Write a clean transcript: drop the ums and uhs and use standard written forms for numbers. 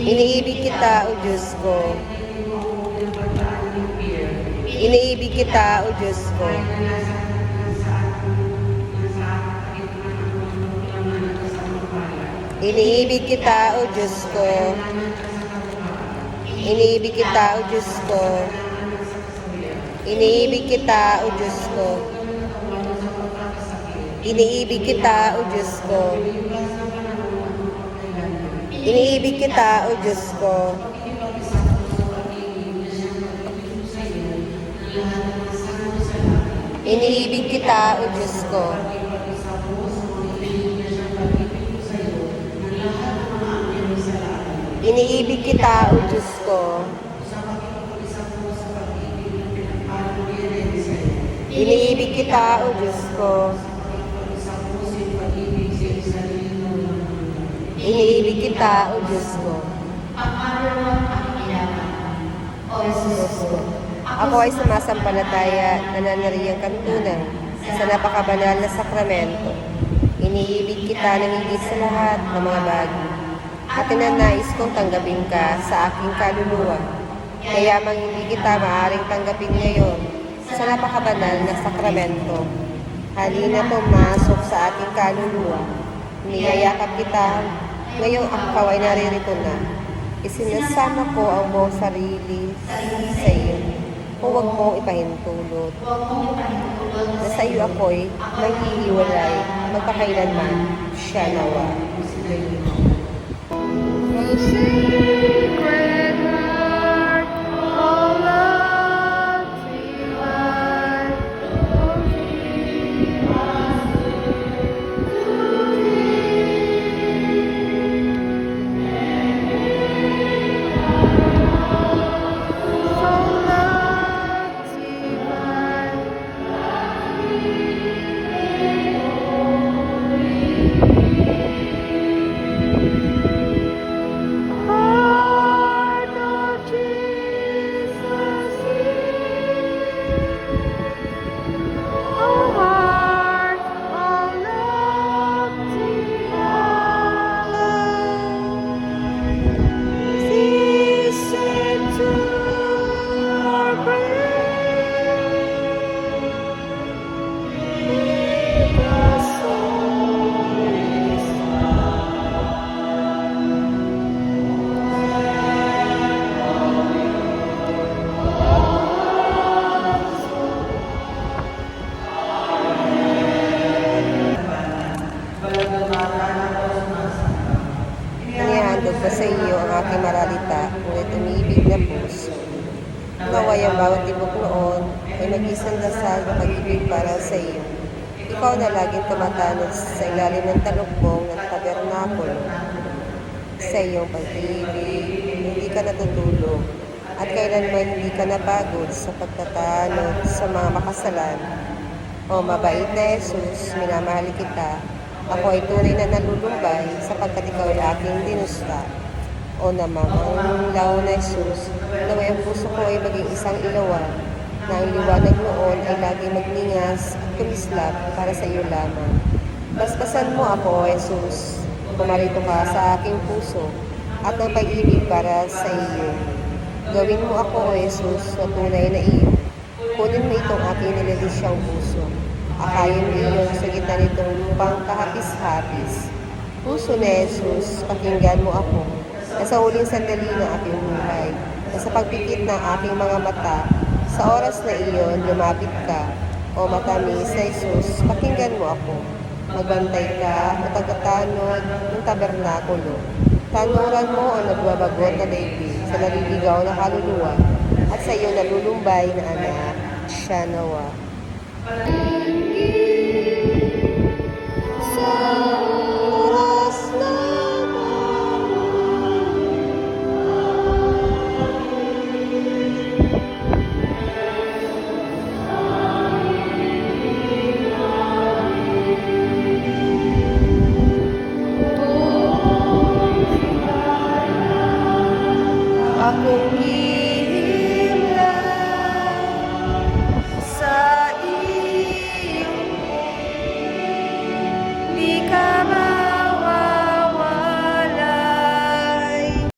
Iniibig kita, O Diyos ko. Iniibig kita, O Diyos ko. Iniibig kita, O Diyos ko. Iniibig kita, O Diyos ko. Iniibig kita, O Diyos ko. Iniibig kita, O Diyos ko. Iniibig kita, O Diyos ko. Iniibig kita, O Diyos ko. Iniibig kita, O Diyos ko. Iniibig kita, O Diyos ko. Iniibig kita, O Diyos ko. Ako ay sumasampalataya, nananariyang kantunan sa napakabanal na sakramento. Iniibig kita ng higit sa lahat ng mga bagay. At tinanais kong tanggapin ka sa aking kaluluwa. Kaya mang hindi kita maaaring tanggapin ngayon sa napakabanal na sakramento. Halina pumasok sa aking kaluluwa. Niyayakap kita, ngayong ikaw ay naririto na. Isinasama ko ang buong sarili sa iyo. Huwag mong ipahintulot. Na sa iyo ako'y maghihiwalay, magpakailanman, siya nawa. Sacred heart, oh love divine, oh give us to so love divine, heart of Jesus, oh heart of love divine, listen to our prayer, make us always Inihandog ko sa iyo ang aking maralita, ngunit umibig na puso. Naway ang bawat tibok noon ay mag-isang dasal na pag-ibig para sa iyo. Ikaw na laging tumatanod sa ilalim ng talukbong ng tabernakulo. Sa iyong pag-ibig, hindi ka natutulog, at kailanman hindi ka napagod sa pagtatanod sa mga makasalan. O mabait na Jesus, minamahal kita. Ako ay tunay na nalulumbay sapagkat ikaw ay aking dinusta. O namamanglaw na Jesus, naway ang puso ko ay maging isang ilawan, na ang liwanag noon ay laging magningas at kumislap para sa iyo lamang. Basbasan mo ako, O Jesus. Pumarito ka sa aking puso at ang pag-ibig para sa iyo. Gawin mo ako, O Jesus, na tunay na iyo. Kunin mo itong aking nililisyang puso. Akayin mo iyon sa gitna nitong lupang kahapis-hapis. Puso ni Jesus, pakinggan mo ako. Na sa huling sandali ng aking buhay, na sa pagpikit ng aking mga mata, sa oras na iyon, lumapit ka. O matamis na Jesus, pakinggan mo ako. Magbantay ka o tagatanod ng tabernakulo. Tanuran mo ang nagbabagot na daigdig sa naliligaw na kaluluwa at sa iyo nalulumbay na anak, siya nawa. sa oras na Akong